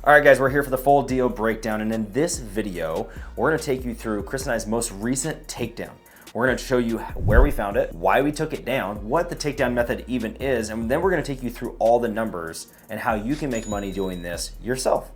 All right, guys, we're here for the full deal breakdown, and in this video, we're gonna take you through Chris and I's most recent takedown. We're gonna show you where we found it, why we took it down, what the takedown method even is, and then we're gonna take you through all the numbers and how you can make money doing this yourself.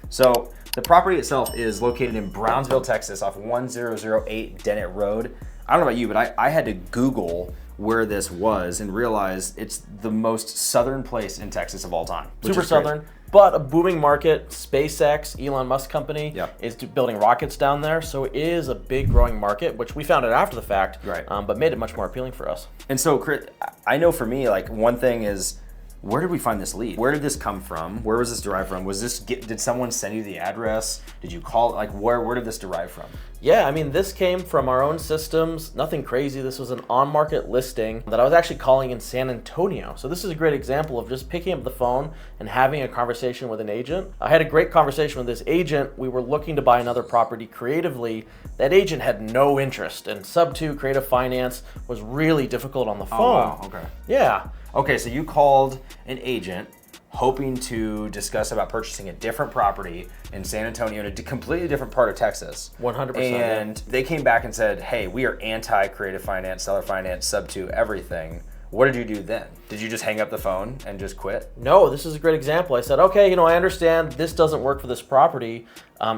So the property itself is located in Brownsville, Texas, off 1008 Dennett Road. I don't know about you, but I had to Google where this was and realize it's the most southern place in Texas of all time. Super southern, but a booming market. SpaceX, Elon Musk company, is building rockets down there, so it is a big growing market, which we found out after the fact, but made it much more appealing for us. And so, Chris, I know for me, like, one thing is, where did we find this lead? Where did this come from? Where was this derived from? Did someone send you the address? Did you call? Like, where did this derive from? Yeah, I mean, this came from our own systems. Nothing crazy. This was an on-market listing that I was actually calling in San Antonio. So this is a great example of just picking up the phone and having a conversation with an agent. I had a great conversation with this agent. We were looking to buy another property creatively. That agent had no interest, and SubTo creative finance was really difficult on the phone. Oh, wow. Okay. Yeah. Okay, so you called an agent hoping to discuss about purchasing a different property in San Antonio in a completely different part of Texas. 100%. And they came back and said, hey, we are anti-creative finance, seller finance, SubTo, everything. What did you do then? Did you just hang up the phone and just quit? No, this is a great example. I said, okay, I understand this doesn't work for this property.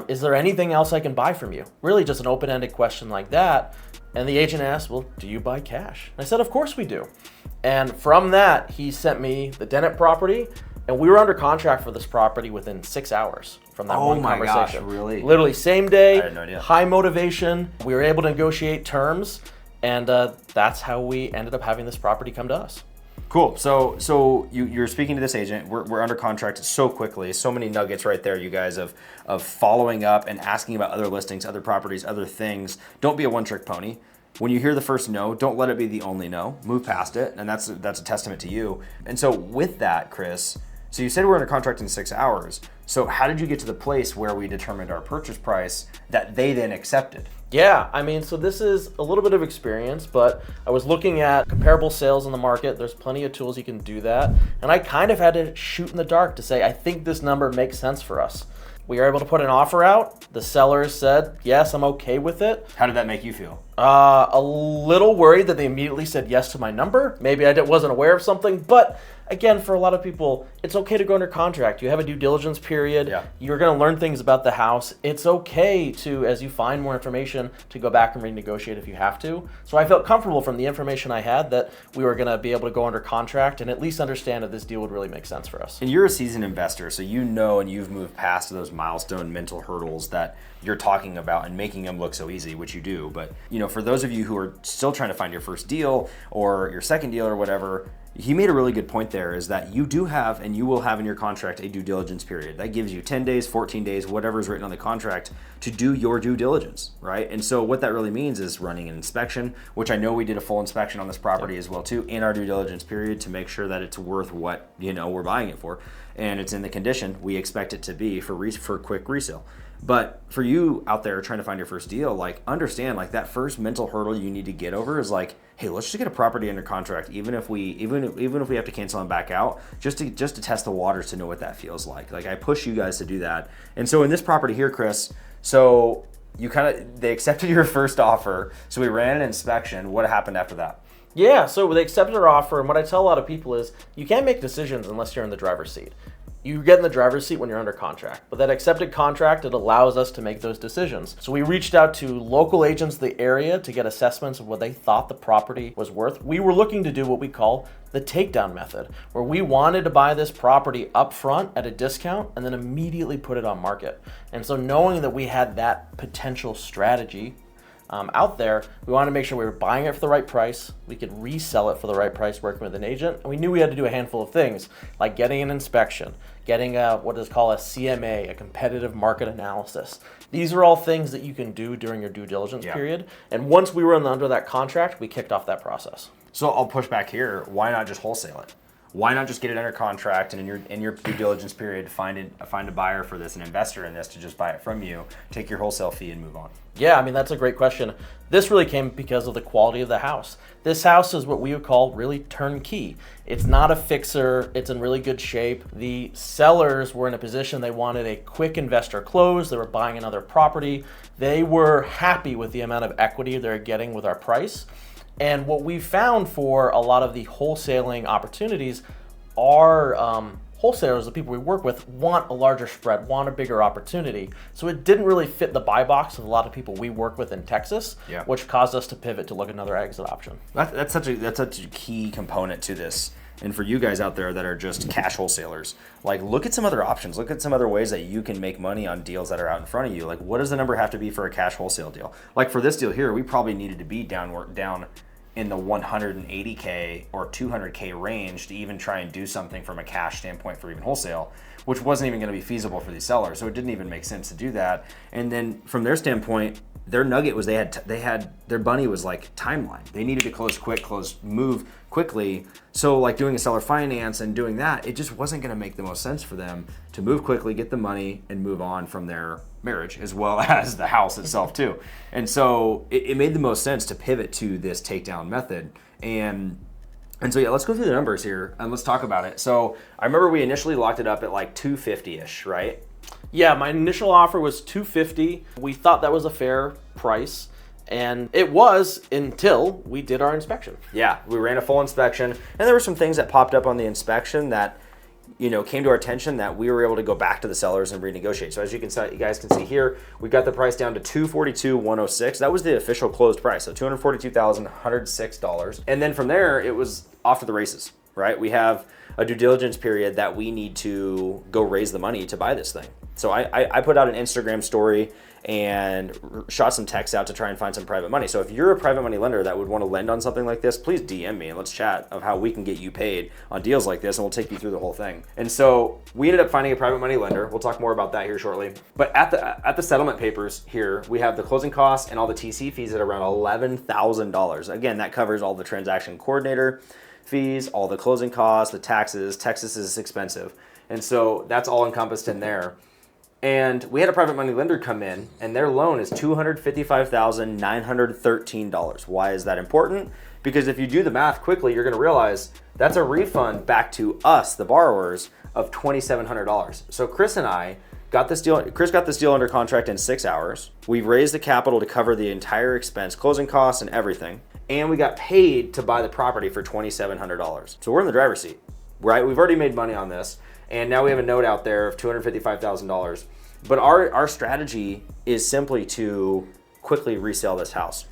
Is there anything else I can buy from you? Really just an open-ended question like that. And the agent asked, well, do you buy cash? And I said, of course we do. And from that, he sent me the Dennett property, and we were under contract for this property within 6 hours from that one conversation. Oh my gosh, really? Literally same day, I had no idea. High motivation. We were able to negotiate terms, and that's how we ended up having this property come to us. Cool. So you're speaking to this agent. We're under contract so quickly. So many nuggets right there, you guys, of following up and asking about other listings, other properties, other things. Don't be a one-trick pony. When you hear the first no, don't let it be the only no. Move past it, and that's a testament to you. And so with that, Chris, so you said we're under contract in 6 hours. So how did you get to the place where we determined our purchase price that they then accepted? Yeah, I mean, so this is a little bit of experience, but I was looking at comparable sales in the market. There's plenty of tools you can do that. And I kind of had to shoot in the dark to say, I think this number makes sense for us. We were able to put an offer out. The sellers said, yes, I'm okay with it. How did that make you feel? A little worried that they immediately said yes to my number. Maybe I wasn't aware of something, but again, for a lot of people, it's okay to go under contract. You have a due diligence period. Yeah. You're going to learn things about the house. It's okay to, as you find more information, to go back and renegotiate if you have to. So I felt comfortable from the information I had that we were going to be able to go under contract and at least understand that this deal would really make sense for us. And you're a seasoned investor, so you know and you've moved past those milestone mental hurdles that you're talking about and making them look so easy, which you do. But for those of you who are still trying to find your first deal or your second deal or whatever, he made a really good point there, is that you do have and you will have in your contract a due diligence period. That gives you 10 days, 14 days, whatever is written on the contract to do your due diligence, right? And so what that really means is running an inspection, which I know we did a full inspection on this property as well too, in our due diligence period to make sure that it's worth what we're buying it for. And it's in the condition we expect it to be for quick resale. But for you out there trying to find your first deal, like, understand, like, that first mental hurdle you need to get over is like, hey, let's just get a property under contract, even if we have to cancel and back out, just to test the waters to know what that feels like. Like, I push you guys to do that. And so in this property here, Chris, so they accepted your first offer. So we ran an inspection. What happened after that? Yeah, so they accepted our offer, and what I tell a lot of people is you can't make decisions unless you're in the driver's seat. You get in the driver's seat when you're under contract, but that accepted contract, it allows us to make those decisions. So we reached out to local agents in the area to get assessments of what they thought the property was worth. We were looking to do what we call the takedown method, where we wanted to buy this property up front at a discount and then immediately put it on market. And so knowing that we had that potential strategy out there, we wanted to make sure we were buying it for the right price, we could resell it for the right price working with an agent, and we knew we had to do a handful of things, like getting an inspection, getting what is called a CMA, a competitive market analysis. These are all things that you can do during your due diligence period, and once we were under that contract, we kicked off that process. So I'll push back here. Why not just wholesale it? Why not just get it under contract and in your due diligence period find a buyer for this, an investor in this to just buy it from you, take your wholesale fee and move on? Yeah, I mean, that's a great question. This really came because of the quality of the house. This house is what we would call really turnkey. It's not a fixer. It's in really good shape. The sellers were in a position they wanted a quick investor close. They were buying another property. They were happy with the amount of equity they're getting with our price. And what we found for a lot of the wholesaling opportunities are wholesalers, the people we work with, want a larger spread, want a bigger opportunity. So it didn't really fit the buy box of a lot of people we work with in Texas, which caused us to pivot to look at another exit option. That's such a key component to this. And for you guys out there that are just cash wholesalers, like look at some other options. Look at some other ways that you can make money on deals that are out in front of you. Like what does the number have to be for a cash wholesale deal? Like for this deal here, we probably needed to be down in the 180K or 200K range to even try and do something from a cash standpoint for even wholesale, which wasn't even going to be feasible for these sellers. So it didn't even make sense to do that. And then from their standpoint, their nugget was they had their bunny was like timeline. They needed to move quickly. So like doing a seller finance and doing that, it just wasn't going to make the most sense for them to move quickly, get the money, and move on from their marriage as well as the house itself too. And so it made the most sense to pivot to this takedown method. And so yeah, let's go through the numbers here and let's talk about it. So I remember we initially locked it up at like 250-ish, right? Yeah, my initial offer was $250. We thought that was a fair price, and it was until we did our inspection. Yeah, we ran a full inspection, and there were some things that popped up on the inspection that, you know, came to our attention that we were able to go back to the sellers and renegotiate. So as you guys can see here, we got the price down to $242,106. That was the official closed price, so $242,106. And then from there, it was off to the races, right? We have a due diligence period that we need to go raise the money to buy this thing. So I put out an Instagram story and shot some texts out to try and find some private money. So if you're a private money lender that would want to lend on something like this, please DM me and let's chat of how we can get you paid on deals like this, and we'll take you through the whole thing. And so we ended up finding a private money lender. We'll talk more about that here shortly. But at the settlement papers here, we have the closing costs and all the TC fees at around $11,000. Again, that covers all the transaction coordinator fees, all the closing costs, the taxes. Texas is expensive. And so that's all encompassed in there. And we had a private money lender come in, and their loan is $255,913. Why is that important? Because if you do the math quickly, you're going to realize that's a refund back to us, the borrowers, of $2,700. So Chris got this deal under contract in 6 hours. We raised the capital to cover the entire expense, closing costs and everything. And we got paid to buy the property for $2,700. So we're in the driver's seat, right? We've already made money on this. And now we have a note out there of $255,000. But our strategy is simply to quickly resell this house.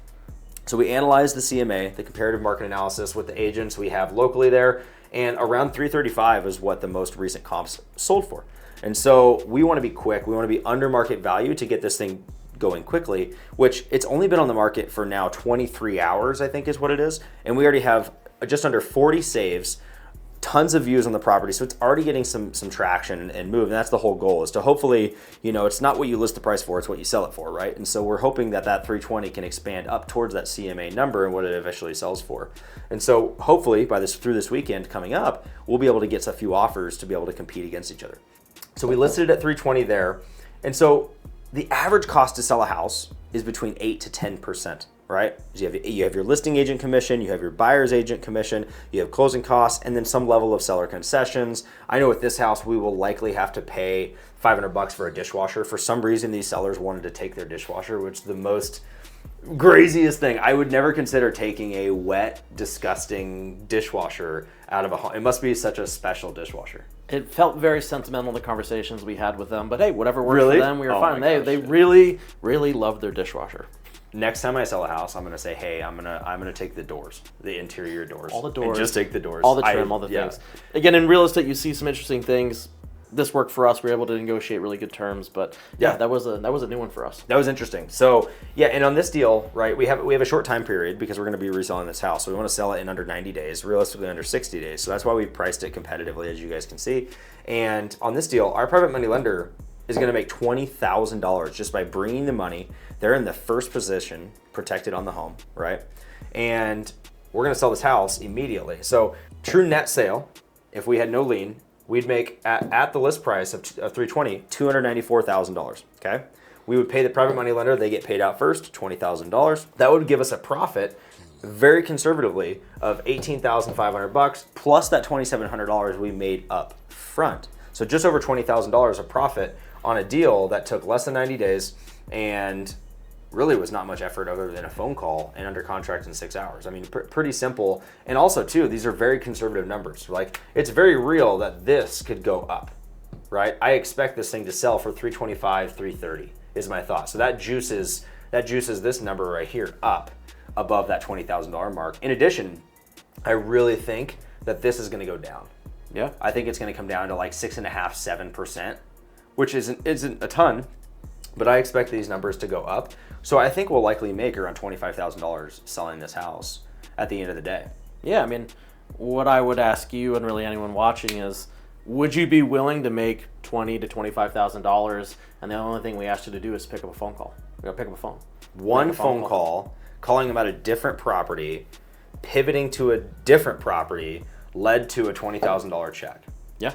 So we analyzed the CMA, the comparative market analysis, with the agents we have locally there, and around 335 is what the most recent comps sold for. And so we want to be quick. We want to be under market value to get this thing going quickly, which it's only been on the market for now 23 hours, I think is what it is. And we already have just under 40 saves, tons of views on the property. So it's already getting some traction and move. And that's the whole goal, is to hopefully, you know, it's not what you list the price for, it's what you sell it for, right? And so we're hoping that 320 can expand up towards that CMA number and what it eventually sells for. And so hopefully through this weekend coming up, we'll be able to get a few offers to be able to compete against each other. So we listed it at 320 there. And so the average cost to sell a house is between 8 to 10%. Right? So you have your listing agent commission, you have your buyer's agent commission, you have closing costs, and then some level of seller concessions. I know with this house, we will likely have to pay $500 for a dishwasher. For some reason, these sellers wanted to take their dishwasher, which is the most craziest thing. I would never consider taking a wet, disgusting dishwasher out of a home. It must be such a special dishwasher. It felt very sentimental, the conversations we had with them, but hey, whatever worked Really? for them, we were Oh fine. my They gosh. really, really loved their dishwasher. Next time I sell a house, I'm gonna say, hey, I'm gonna take the doors, the interior doors, All the doors, and just take the doors, all the trim, all the things. Again, in real estate, you see some interesting things. This worked for us. We were able to negotiate really good terms, but yeah, that was a new one for us. That was interesting. So yeah, and on this deal, right, we have a short time period because we're going to be reselling this house. So we want to sell it in under 90 days, realistically under 60 days. So that's why we priced it competitively, as you guys can see. And on this deal, our private money lender is going to make $20,000 just by bringing the money. They're in the first position, protected on the home, right? And we're going to sell this house immediately. So true net sale if we had no lien, we'd make at the list price of 320, $294,000. Okay, we would pay the private money lender. They get paid out first, $20,000. That would give us a profit, very conservatively, of $18,500 plus that $2,700 we made up front. So just over $20,000 of profit on a deal that took less than 90 days and really was not much effort other than a phone call and under contract in 6 hours. I mean, pretty simple. And also too, these are very conservative numbers. Like, it's very real that this could go up, right? I expect this thing to sell for 325, 330 is my thought. So that juices this number right here up above that $20,000 mark. In addition, I really think that this is going to go down. Yeah. I think it's going to come down to like 6.5%, 7%, which isn't a ton, but I expect these numbers to go up. So I think we'll likely make around $25,000 selling this house at the end of the day. Yeah, I mean, what I would ask you and really anyone watching is, would you be willing to make $20,000 to $25,000 and the only thing we asked you to do is pick up a phone call? We gotta pick up a phone. One phone call, calling about a different property, pivoting to a different property, led to a $20,000 check. Yeah.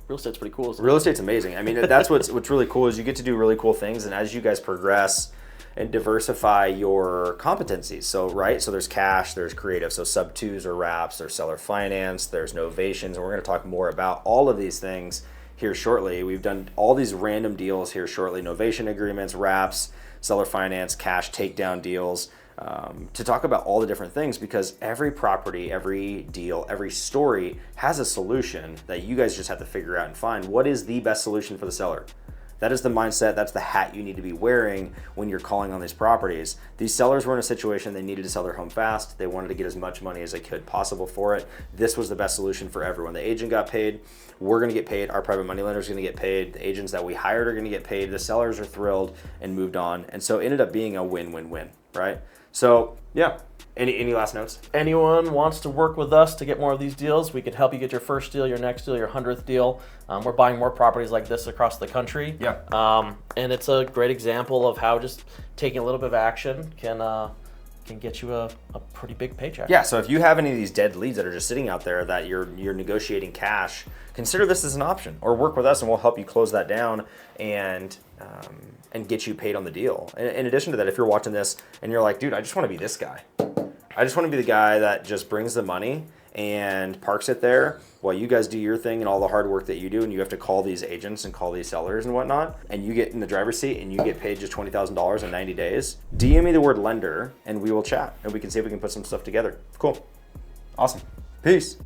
Real estate's pretty cool, isn't it? Real estate's amazing. I mean, that's what's really cool is you get to do really cool things, and as you guys progress and diversify your competencies. So, right, so there's cash, there's creative, so SubTos or wraps, there's seller finance, there's novations, and we're going to talk more about all of these things here shortly. We've done all these random deals here shortly, novation agreements, wraps, seller finance, cash takedown deals, to talk about all the different things, because every property, every deal, every story has a solution that you guys just have to figure out and find what is the best solution for the seller. That is the mindset, that's the hat you need to be wearing when you're calling on these properties. These sellers were in a situation they needed to sell their home fast. They wanted to get as much money as they could possible for it. This was the best solution for everyone. The agent got paid, we're gonna get paid, our private money lender is gonna get paid, the agents that we hired are gonna get paid, the sellers are thrilled and moved on. And so it ended up being a win-win-win, right? So yeah, any last notes? Anyone wants to work with us to get more of these deals, we could help you get your first deal, your next deal, your 100th deal. We're buying more properties like this across the country. Yeah. And it's a great example of how just taking a little bit of action can get you a pretty big paycheck. Yeah, so if you have any of these dead leads that are just sitting out there that you're negotiating cash, consider this as an option, or work with us and we'll help you close that down and get you paid on the deal. In addition to that, if you're watching this and you're like, dude, I just want to be this guy. I just want to be the guy that just brings the money and parks it there while you guys do your thing and all the hard work that you do, and you have to call these agents and call these sellers and whatnot, and you get in the driver's seat and you get paid just $20,000 in 90 days, DM me the word lender and we will chat and we can see if we can put some stuff together. Cool. Awesome. Peace.